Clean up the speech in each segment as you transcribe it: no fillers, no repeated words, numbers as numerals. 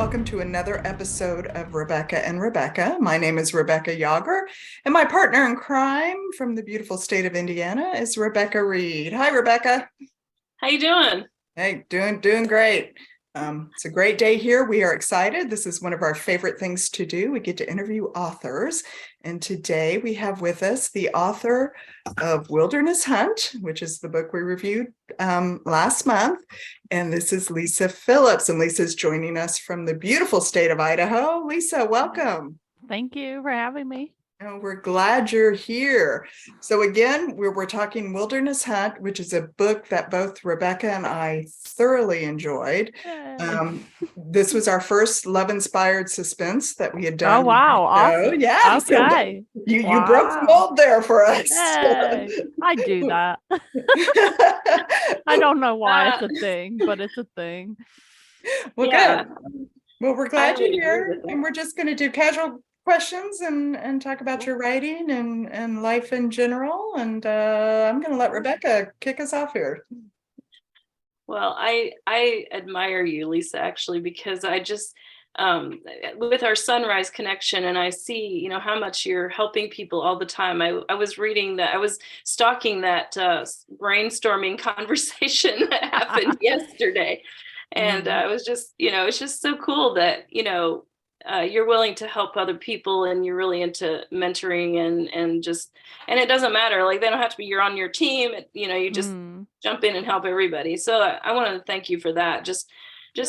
welcome to another episode of Rebecca and Rebecca. My name is Rebecca Yager, and my partner in crime from the beautiful state of Indiana is Rebecca Reed. Hi, Rebecca. How you doing? Hey, doing great. It's a great day here. We are excited. This is one of our favorite things to do. We get to interview authors. And today we have with us the author of Wilderness Hunt, which is the book we reviewed last month. And this is Lisa Phillips. And Lisa's joining us from the beautiful state of Idaho. Lisa, welcome. Thank you for having me. Oh, we're glad you're here. So again, we're talking Wilderness Hunt, which is a book that both Rebecca and I thoroughly enjoyed. This was our first love-inspired suspense that we had done. Oh, wow. Awesome. Yeah. Okay. So you broke the mold there for us. Hey, I do that. I don't know why it's a thing, but it's a thing. Well, yeah. Good. Well, we're glad you're here, and we're just going to do casual questions and talk about your writing and life in general. And I'm going to let Rebecca kick us off here. Well, I admire you, Lisa, actually, because I just with our Sunrise connection, and I see, how much you're helping people all the time. I was reading that, I was stalking that brainstorming conversation that happened yesterday. And it was just, it's just so cool that, you're willing to help other people, and you're really into mentoring and it doesn't matter. Like, they don't have to be, you're on your team, you just jump in and help everybody. So I want to thank you for that. Just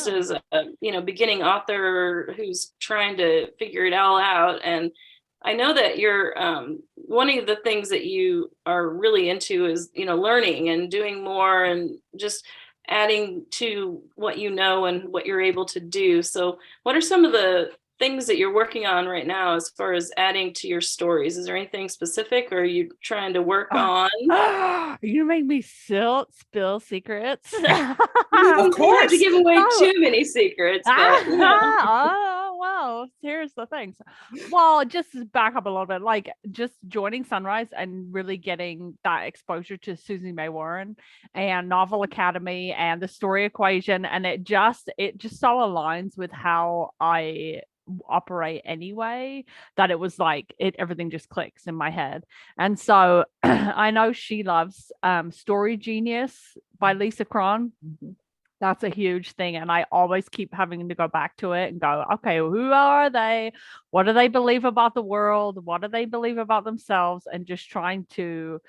as a, beginning author who's trying to figure it all out. And I know that you're, one of the things that you are really into is, learning and doing more and just adding to what you know and what you're able to do. So what are some of the things that you're working on right now as far as adding to your stories? Is there anything specific, or are you trying to work on? You made me spill secrets. Of course. You have to give away too many secrets. But, Oh, well, here's the thing. Well, just to back up a little bit, like just joining Sunrise and really getting that exposure to Susie May Warren and Novel Academy and the Story Equation, and it just so aligns with how I operate anyway, that it was like everything just clicks in my head. And so I know she loves Story Genius by Lisa Cron. That's a huge thing, and I always keep having to go back to it and go, okay, who are they? What do they believe about the world? What do they believe about themselves? And just trying to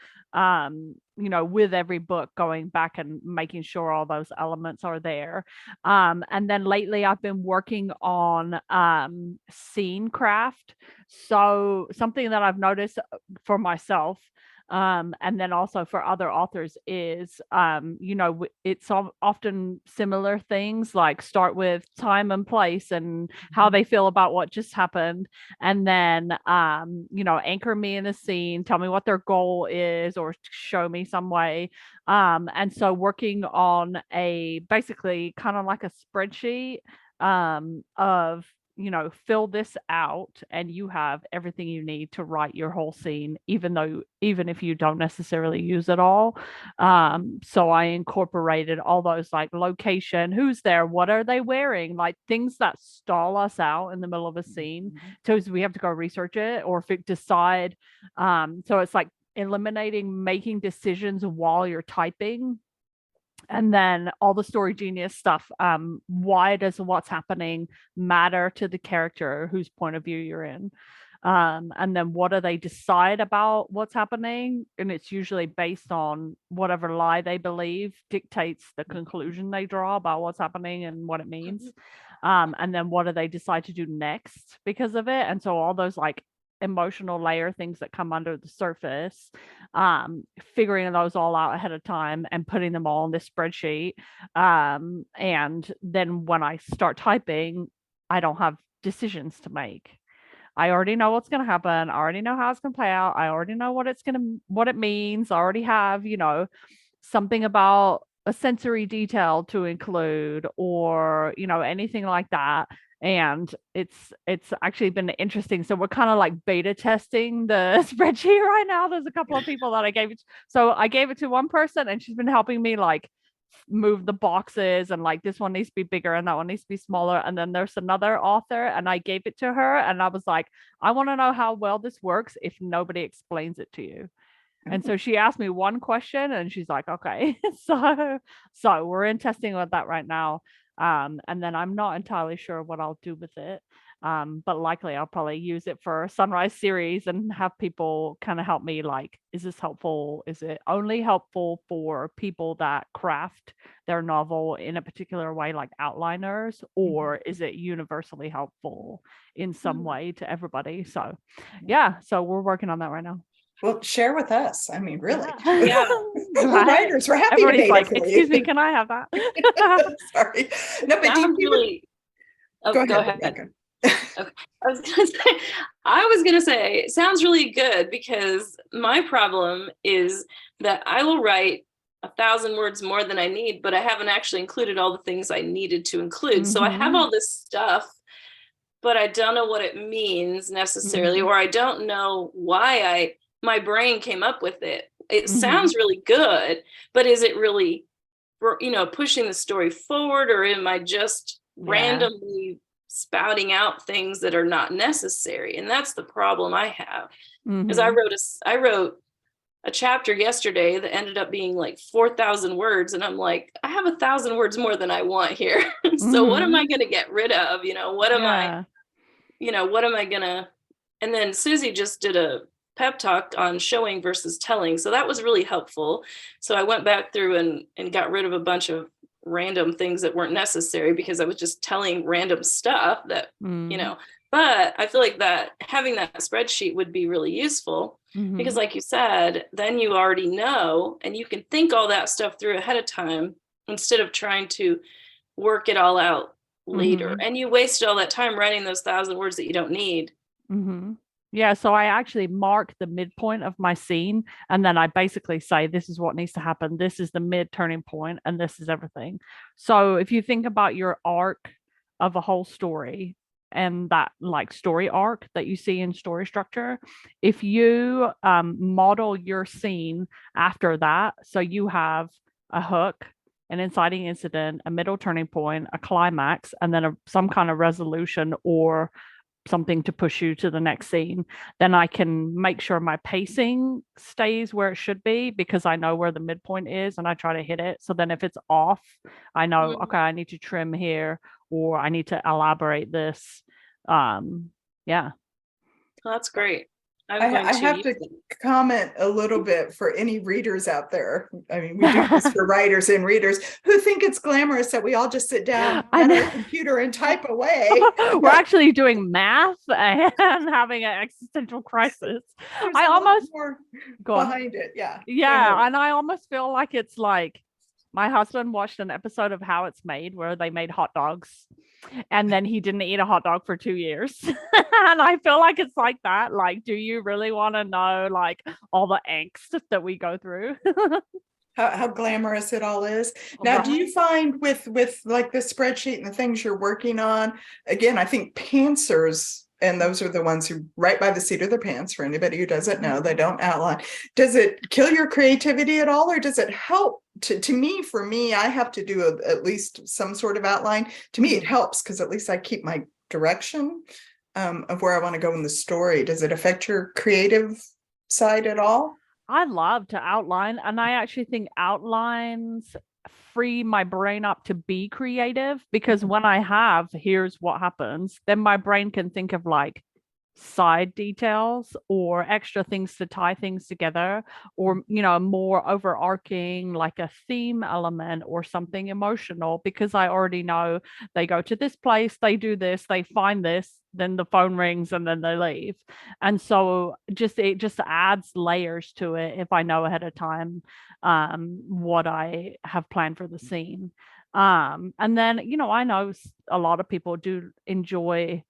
with every book, going back and making sure all those elements are there. And then lately I've been working on scene craft. So something that I've noticed for myself, and then also for other authors, is it's often similar things, like start with time and place and how they feel about what just happened, and then anchor me in a scene, tell me what their goal is, or show me some way. And so working on a basically kind of like a spreadsheet of fill this out and you have everything you need to write your whole scene, even if you don't necessarily use it all. So I incorporated all those, like location, who's there, what are they wearing, like things that stall us out in the middle of a scene, so we have to go research it or decide. So it's like eliminating making decisions while you're typing. And then all the Story Genius stuff. Why does what's happening matter to the character whose point of view you're in? And then what do they decide about what's happening? And it's usually based on whatever lie they believe dictates the conclusion they draw about what's happening and what it means. And then what do they decide to do next because of it? And so all those like emotional layer things that come under the surface, figuring those all out ahead of time and putting them all in this spreadsheet. And then when I start typing, I don't have decisions to make. I already know what's going to happen. I already know how it's going to play out. I already know what it means. I already have, something about a sensory detail to include, or, anything like that. And it's actually been interesting. So we're kind of like beta testing the spreadsheet right now. There's a couple of people that I gave it to. So I gave it to one person, and she's been helping me like move the boxes and like this one needs to be bigger and that one needs to be smaller. And then there's another author and I gave it to her and I was like, I want to know how well this works if nobody explains it to you. And so she asked me one question and she's like, okay. So we're in testing with that right now. And then I'm not entirely sure what I'll do with it. But likely I'll probably use it for a Sunrise series and have people kind of help me like, is this helpful? Is it only helpful for people that craft their novel in a particular way, like outliners, or is it universally helpful in some way to everybody? So yeah, so we're working on that right now. Well, share with us. I mean, really. Yeah. We're writers. We're happy to Everybody's beta like, for excuse me, you. can I have that? Sorry. No, but do you Sounds really. Oh, go go ahead, ahead. Rebecca. Okay. I was gonna say, it sounds really good because my problem is that I will write 1,000 words more than I need, but I haven't actually included all the things I needed to include. So I have all this stuff, but I don't know what it means necessarily, or I don't know why my brain came up with it. It sounds really good, but is it really, pushing the story forward, or am I just randomly spouting out things that are not necessary? And that's the problem I have. Because I wrote a chapter yesterday that ended up being like 4,000 words, and I'm like, I have 1,000 words more than I want here. So what am I going to get rid of? What am I gonna? And then Susie just did a pep talk on showing versus telling, so that was really helpful. So I went back through and got rid of a bunch of random things that weren't necessary because I was just telling random stuff that but I feel like that having that spreadsheet would be really useful because, like you said, then you already know and you can think all that stuff through ahead of time instead of trying to work it all out later. And you wasted all that time writing those 1,000 words that you don't need. Yeah, so I actually mark the midpoint of my scene and then I basically say, this is what needs to happen. This is the mid turning point and this is everything. So if you think about your arc of a whole story and that like story arc that you see in story structure, if you model your scene after that, so you have a hook, an inciting incident, a middle turning point, a climax, and then some kind of resolution or something to push you to the next scene, then I can make sure my pacing stays where it should be because I know where the midpoint is and I try to hit it. So then if it's off, I know, okay, I need to trim here or I need to elaborate this. Yeah. Well, that's great. I have to comment a little bit for any readers out there. I mean, we do this for writers and readers who think it's glamorous that we all just sit down on our computer and type away. We're actually doing math and having an existential crisis. I almost more go on. behind it. Yeah. Yeah. And I almost feel like it's like my husband watched an episode of How It's Made where they made hot dogs and then he didn't eat a hot dog for 2 years. And I feel like it's like that. Like, do you really want to know like all the angst that we go through? How glamorous it all is. Now, do you find with like the spreadsheet and the things you're working on, again, I think pantsers, and those are the ones who write by the seat of their pants. For anybody who doesn't know, they don't outline. Does it kill your creativity at all, or does it help? For me, I have to do at least some sort of outline. To me, it helps because at least I keep my direction of where I want to go in the story. Does it affect your creative side at all? I love to outline, and I actually think outlines free my brain up to be creative because when I have, here's what happens, then my brain can think of like side details or extra things to tie things together, or more overarching like a theme element or something emotional, because I already know they go to this place, they do this, they find this, then the phone rings and then they leave. And so it just adds layers to it if I know ahead of time what I have planned for the scene. And then I know a lot of people do enjoy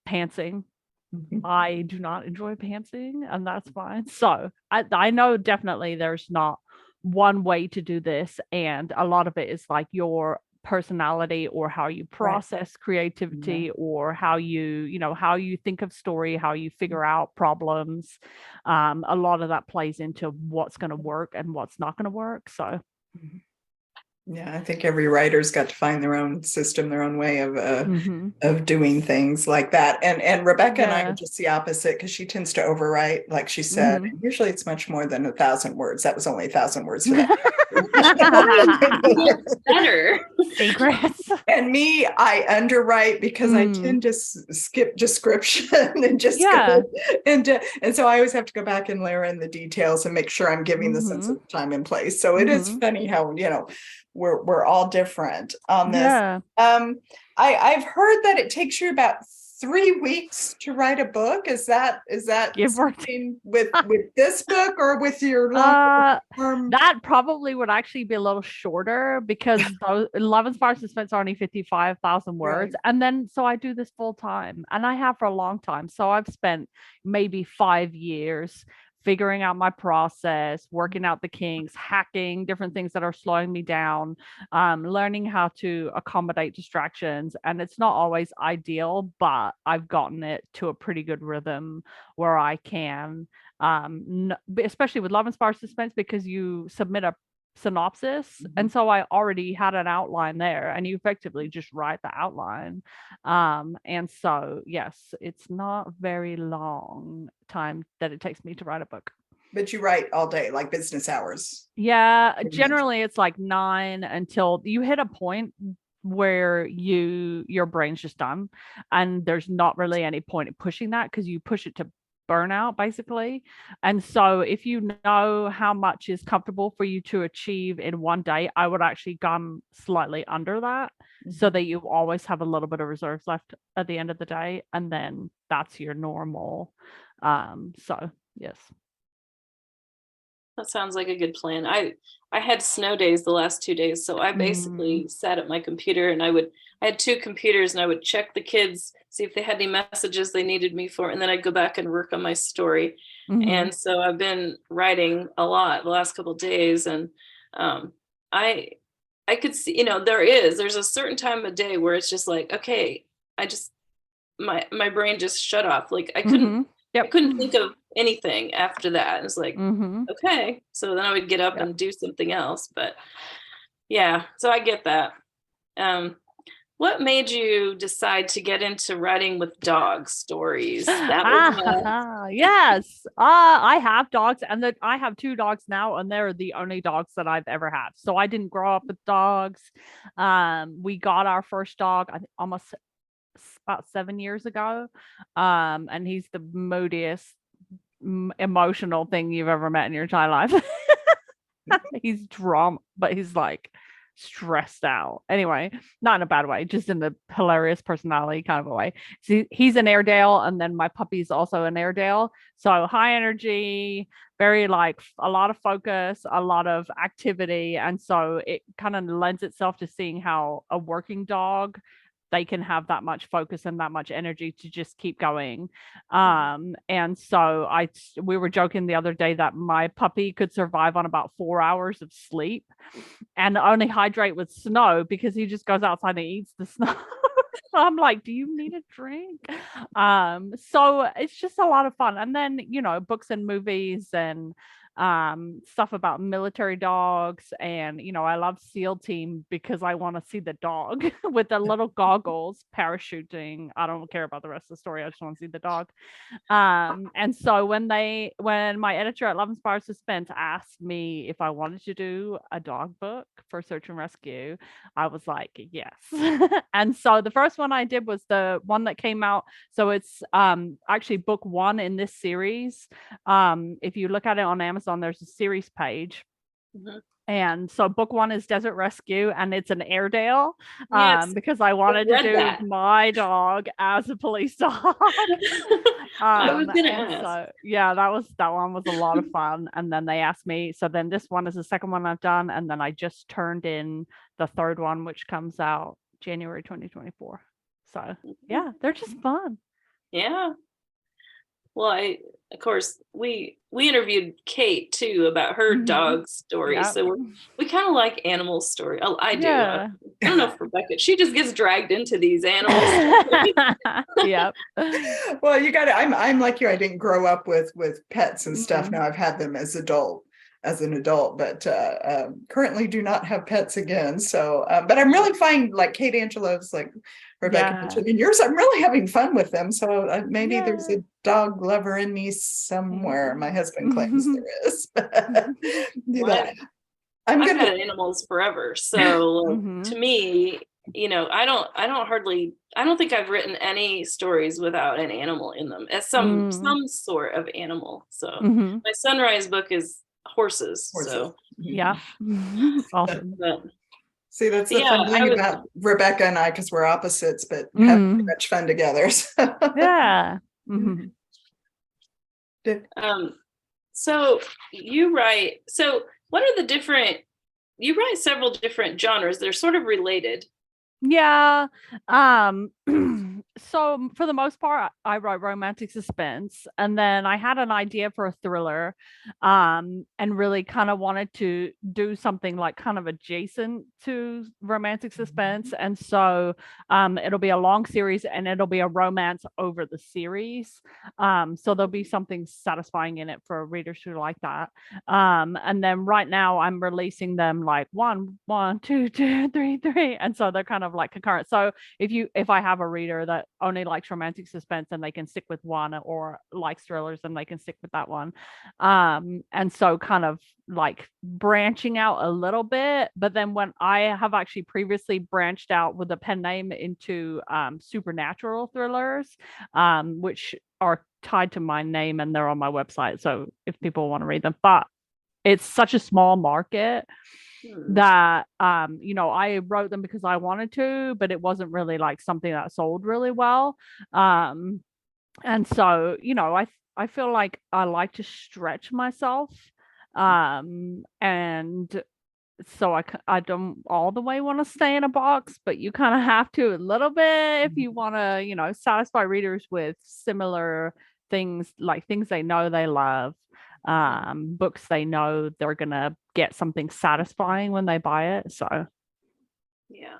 pantsing. I do not enjoy pantsing, and that's fine. So I know definitely there's not one way to do this, and a lot of it is like your personality or how you process creativity or how you think of story, how you figure out problems. A lot of that plays into what's going to work and what's not going to work. So Yeah, I think every writer's got to find their own system, their own way of doing things like that. And Rebecca and I are Yeah. just the opposite because she tends to overwrite, like she said. Mhm. And usually it's much more than 1,000 words. That was only 1,000 words for that. Better. Secrets. And me, I underwrite because I Mm. tend to skip description and just Yeah. go and so I always have to go back and layer in the details and make sure I'm giving the sense of time and place. So it is funny how, we're all different on this. Yeah. I've heard that it takes you about 3 weeks to write a book. Is that Give or take. something with this book or with your long term? That probably would actually be a little shorter because those 11 Sparks Suspense are only 55,000 words. Right. And then, so I do this full time and I have for a long time. So I've spent maybe 5 years figuring out my process, working out the kinks, hacking different things that are slowing me down, learning how to accommodate distractions. And it's not always ideal, but I've gotten it to a pretty good rhythm where I can especially with Love Inspired Suspense because you submit a synopsis and so I already had an outline there and you effectively just write the outline, and so yes, it's not very long time that it takes me to write a book. But you write all day, like business hours. Yeah, Pretty much. generally it's like 9 until you hit a point where your brain's just done and there's not really any point in pushing that because you push it to burnout basically. And so if you know how much is comfortable for you to achieve in one day, I would actually gone slightly under that so that you always have a little bit of reserves left at the end of the day, and then that's your normal. So yes. That sounds like a good plan. I had snow days the last 2 days, so I basically sat at my computer and I had 2 computers and I would check the kids, see if they had any messages they needed me for, and then I'd go back and work on my story. Mhm. And so I've been writing a lot the last couple of days, and I I could see, there's a certain time of day where it's just like, okay, I just my brain just shut off. Like I couldn't Mhm. I Yep. couldn't think of anything after that. It's like, Mhm. okay. So then I would get up Yep. and do something else. But yeah, so I get that. Um, what made you decide to get into writing with dog stories? That was Yes. I have dogs, and that I have 2 dogs now, and they're the only dogs that I've ever had. So I didn't grow up with dogs. We got our first dog, I think almost about 7 years ago. And he's the moodiest, emotional thing you've ever met in your entire life. He's drama, but he's like stressed out. Anyway, not in a bad way, just in the hilarious personality kind of a way. See, he's an Airedale, and then my puppy's also an Airedale. So high energy, very like a lot of focus, a lot of activity. And so it kind of lends itself to seeing how a working dog, they can have that much focus and that much energy to just keep going. And so we were joking the other day that my puppy could survive on about 4 hours of sleep and only hydrate with snow because he just goes outside and eats the snow. I'm like, do you need a drink? So it's just a lot of fun. And then, books and movies and stuff about military dogs. And, I love SEAL Team because I want to see the dog with the little goggles parachuting. I don't care about the rest of the story. I just want to see the dog. And so when my editor at Love Inspired Suspense asked me if I wanted to do a dog book for Search and Rescue, I was like, yes. And so the first one I did was the one that came out. So it's actually book 1 in this series. If you look at it on Amazon, there's a series page. Mhm. And so book 1 is Desert Rescue, and it's an Airedale, Yes, because I wanted to read do that. my dog as a police dog. I was gonna And ask. so yeah, that one was a lot of fun. And then they asked me, so then this one is the second one I've done, and then I just turned in the third one, which comes out January 2024. So yeah, they're just fun. Yeah. Well, of course, we interviewed Kate too about her dog story. Yeah. So we kind of like animal story. Oh, I do. Yeah. I don't know if Rebecca, she just gets dragged into these animals. Yep. Well, I'm like you. I didn't grow up with pets and stuff. Mhm. Now I've had them as adult as an adult, but currently do not have pets again. So, but I'm really finding like Kate Angelo's, like Rebecca mentioned, and yours, I'm really having fun with them. So maybe there's a dog lover in me somewhere. My husband claims there is. Well, I'm I've gonna had animals forever, so to me, I don't think I've written any stories without an animal in them, as some sort of animal. So my Sunrise book is horses. So yeah. Awesome. but see, that's the yeah, fun thing about Rebecca and I, because we're opposites, but having so much fun together. So. Yeah. So you write. So what are the different? You write several different genres. They're sort of related. Yeah. So for the most part, I write romantic suspense, and then I had an idea for a thriller, and really kind of wanted to do something like kind of adjacent to romantic suspense. And so it'll be a long series, and it'll be a romance over the series. So there'll be something satisfying in it for readers who like that. And then right now I'm releasing them like one, two, two, three, and so they're kind of like concurrent. So if I have a reader that only likes romantic suspense, and they can stick with one, or likes thrillers, and they can stick with that one. And so kind of like branching out a little bit. But then when I have actually previously branched out with a pen name into supernatural thrillers, which are tied to my name, and they're on my website. So if people want to read them, but it's such a small market that I wrote them because I wanted to, but it wasn't really like something that sold really well. And so I feel like I like to stretch myself, and so I don't all the way want to stay in a box, but you kind of have to a little bit if you want to satisfy readers with similar things, like things they know they love, books they know they're gonna get something satisfying when they buy it. So yeah.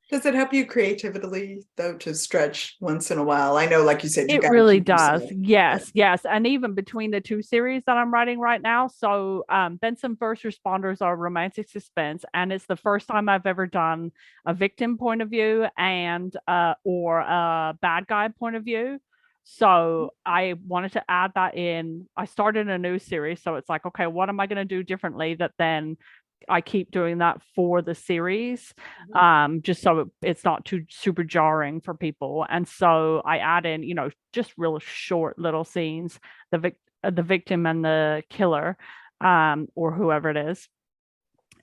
Does it help you creatively though to stretch once in a while? I know, like you said, you it got really does. Yes. And even between the two series that I'm writing right now. So Benson First Responders are romantic suspense, and it's the first time I've ever done a victim point of view and or a bad guy point of view. So I wanted to add that in. I started a new series, so it's like, okay, what am I going to do differently that then I keep doing that for the series, just so it's not too super jarring for people. And so I add in, just real short little scenes, the victim and the killer, or whoever it is.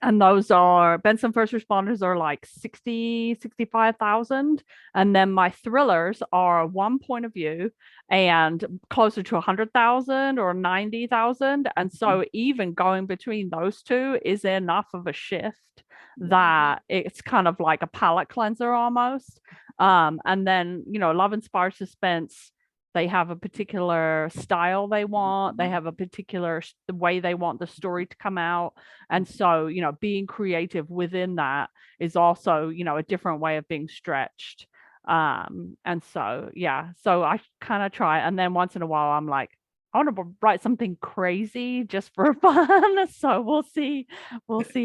And those are Benson First Responders are like 65,000. And then my thrillers are one point of view and closer to 100,000 or 90,000. And so even going between those two is enough of a shift that it's kind of like a palate cleanser almost. And then, Love Inspired Suspense, they have a particular style they want. They have a particular the way they want the story to come out. And so, being creative within that is also, a different way of being stretched. And so, yeah, so I kind of try. And then once in a while, I'm like, I want to write something crazy just for fun. So we'll see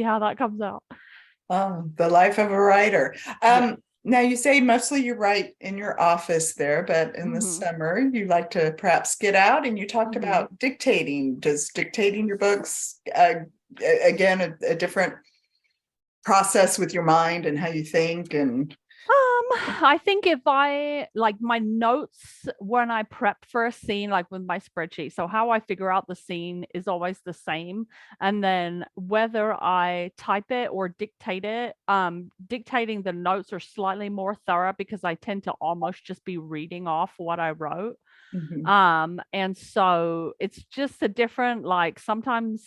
how that comes out. Oh, the life of a writer. Now you say mostly you write in your office there, but in the summer you like to perhaps get out, and you talked about dictating. Does dictating your books, again, a different process with your mind and how you think? And I think if I like my notes when I prep for a scene, like with my spreadsheet, so how I figure out the scene is always the same. And then whether I type it or dictate it, dictating the notes are slightly more thorough because I tend to almost just be reading off what I wrote. And so it's just a different, like sometimes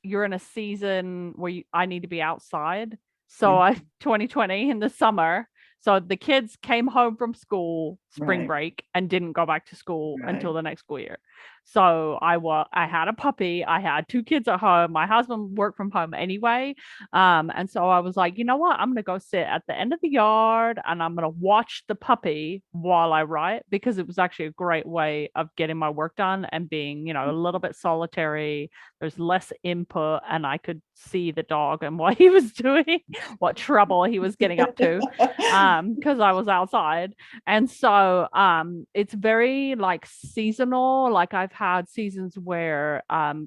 you're in a season where I need to be outside. So 2020 in the summer. So the kids came home from school spring break and didn't go back to school until the next school year. So I had a puppy. I had 2 kids at home. My husband worked from home anyway. And so I was like, you know what? I'm going to go sit at the end of the yard and I'm going to watch the puppy while I write, because it was actually a great way of getting my work done and being, a little bit solitary. There's less input and I could see the dog and what he was doing, what trouble he was getting up to, because I was outside. And so it's very like seasonal. Like I've had seasons where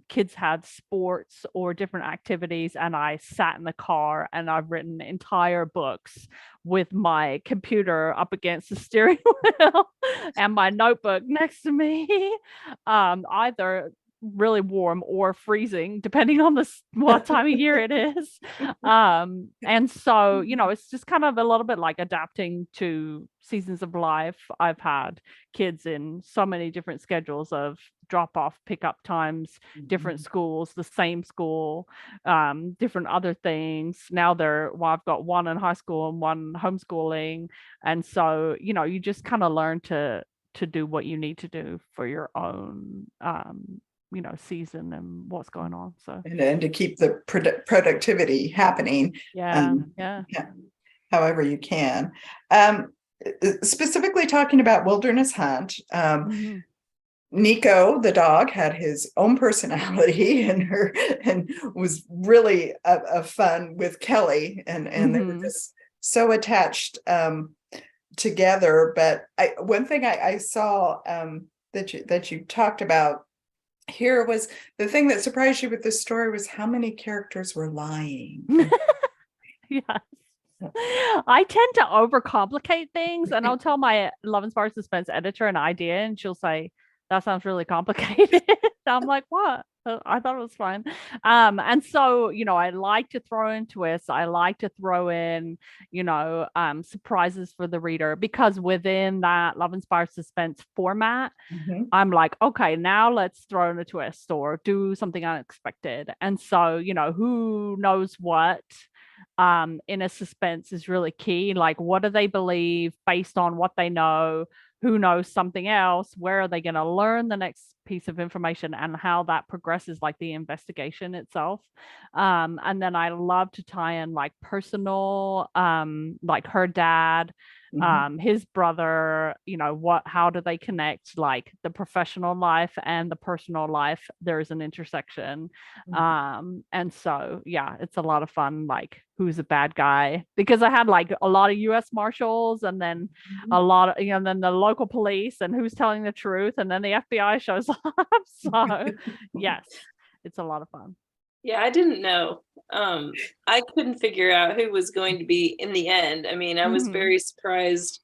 kids had sports or different activities and I sat in the car and I've written entire books with my computer up against the steering wheel and my notebook next to me, either really warm or freezing depending on what time of year it is. And so it's just kind of a little bit like adapting to seasons of life. I've had kids in so many different schedules of drop off pickup times, different schools, the same school, different other things. Now I've got one in high school and one homeschooling, and so you just kind of learn to do what you need to do for your own season and what's going on. So and to keep the productivity happening. yeah. However you can. Specifically talking about Wilderness Hunt, Nico, the dog, had his own personality and was really a fun with Kelly, and they were just so attached together. But one thing I saw that you talked about here was the thing that surprised you with this story was how many characters were lying. Yes. I tend to overcomplicate things, and I'll tell my Love Inspired Suspense editor an idea and she'll say, that sounds really complicated. I'm like, what? I thought it was fine. And so, I like to throw in twists. I like to throw in, surprises for the reader, because within that Love Inspired Suspense format, I'm like, okay, now let's throw in a twist or do something unexpected. And so, who knows what in a suspense is really key. Like, what do they believe based on what they know? Who knows something else? Where are they going to learn the next piece of information, and how that progresses, like the investigation itself. And then I love to tie in like personal, like her dad, his brother, how do they connect, like the professional life and the personal life? There's an intersection. And so yeah, it's a lot of fun, like who's a bad guy, because I had like a lot of US Marshals, and then a lot of then the local police, and who's telling the truth, and then the FBI shows up. So yes, it's a lot of fun. Yeah, I didn't know. I couldn't figure out who was going to be in the end. I mean, I was very surprised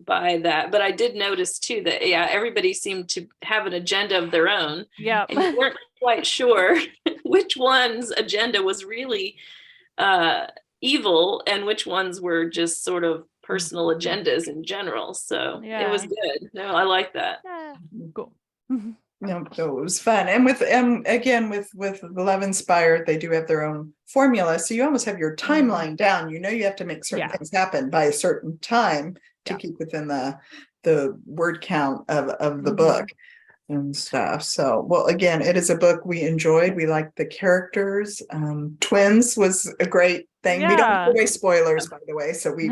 by that, but I did notice too that everybody seemed to have an agenda of their own. Yeah, and you weren't quite sure which one's agenda was really evil and which ones were just sort of personal agendas in general. So it was good. No, I like that. Yeah, cool. No, it was fun. And with again with Love Inspired, they do have their own formula, so you almost have your timeline down. You have to make certain things happen by a certain time to keep within the word count of the book and stuff. So, well, again, it is a book we enjoyed. We liked the characters. Twins was a great thing. We don't give away spoilers, by the way, so we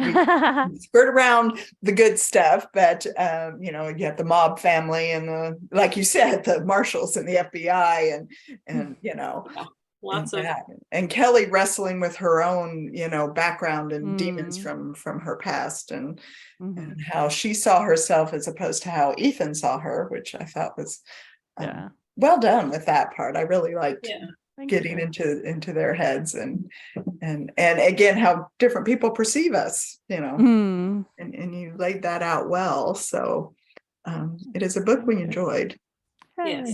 skirt around the good stuff. But you have the mob family and the, like you said, the marshals and the FBI and lots of and Kelly wrestling with her own background and demons from her past and how she saw herself as opposed to how Ethan saw her, which I thought was well done with that part. I really liked getting into their heads and again how different people perceive us, and you laid that out well. So it is a book we enjoyed. Yes.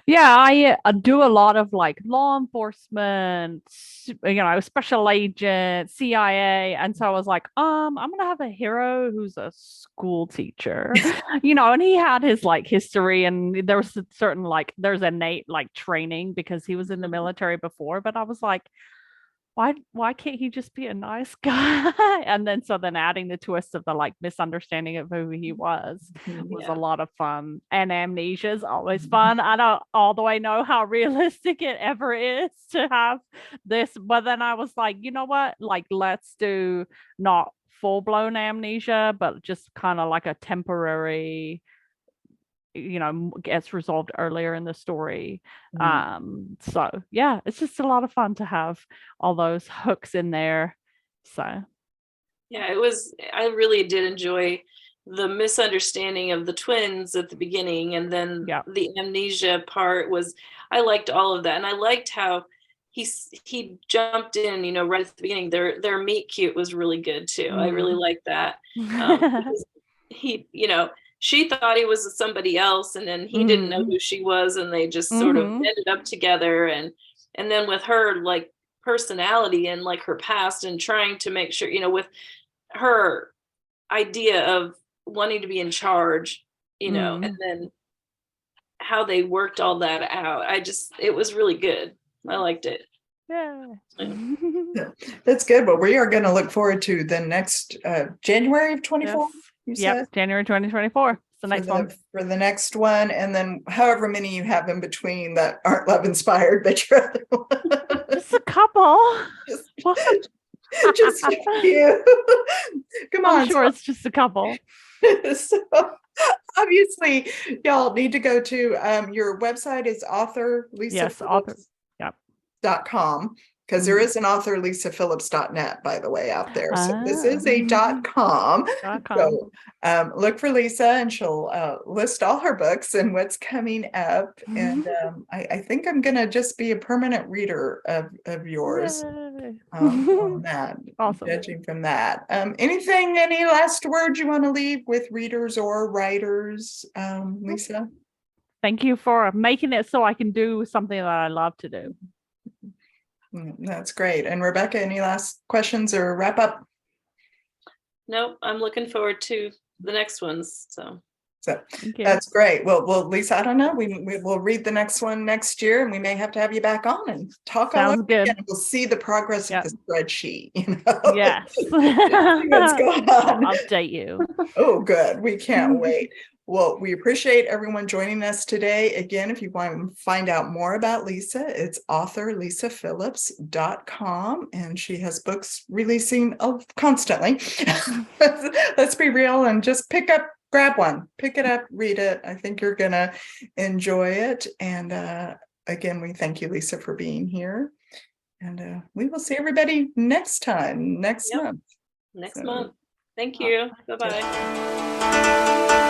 Yeah, I do a lot of like law enforcement, special agent, CIA, and so I was like, I'm gonna have a hero who's a school teacher, and he had his like history, and there was a certain like there's innate like training because he was in the military before, but I was like, why can't he just be a nice guy? And then adding the twist of the like misunderstanding of who he was Yeah. a lot of fun. And amnesia is always fun. I don't all the way know how realistic it ever is to have this, but then I was like, you know what? Like, let's do not full-blown amnesia, but just kind of like a temporary, gets resolved earlier in the story. So yeah, it's just a lot of fun to have all those hooks in there. So Yeah, I really did enjoy the misunderstanding of the twins at the beginning, and then yeah. the amnesia part I liked all of that. And I liked how he jumped in, right at the beginning. Their meet cute was really good too. I really liked that. Because she thought he was somebody else, and then he didn't know who she was, and they just sort of ended up together. And then with her like personality and like her past, and trying to make sure, with her idea of wanting to be in charge, and then how they worked all that out. It was really good. I liked it. Yeah. Yeah, that's good. Well, we are going to look forward to the next January of 24. You said? January 2024. It's the next one. For the next one, and then however many you have in between that aren't love inspired, but you're Just a couple. just a few. Come on. I'm sure it's just a couple. So obviously y'all need to go to your website is author Lisa Yes, author. Yep. .com, because there is an author lisaphillips.net, by the way, out there. So this is a .com. So look for Lisa, and she'll list all her books and what's coming up. And I think I'm gonna just be a permanent reader of yours. On that. Awesome. Judging from that. Any last words you want to leave with readers or writers, Lisa? Thank you for making it so I can do something that I love to do. That's great. And Rebecca, any last questions or wrap up? Nope, I'm looking forward to the next ones. So that's great. Well, Lisa, I don't know. We will read the next one next year, and we may have to have you back on and talk all over again. We'll see the progress of the spreadsheet. Yes. What's going on? I'll update you. Oh, good. We can't wait. Well, we appreciate everyone joining us today. Again, if you want to find out more about Lisa, it's author lisaphillips.com, and she has books releasing constantly. Let's be real and just grab one, pick it up, read it. I think you're going to enjoy it. And again, we thank you, Lisa, for being here. And we will see everybody next time, next month. Next month. Thank you. Bye-bye.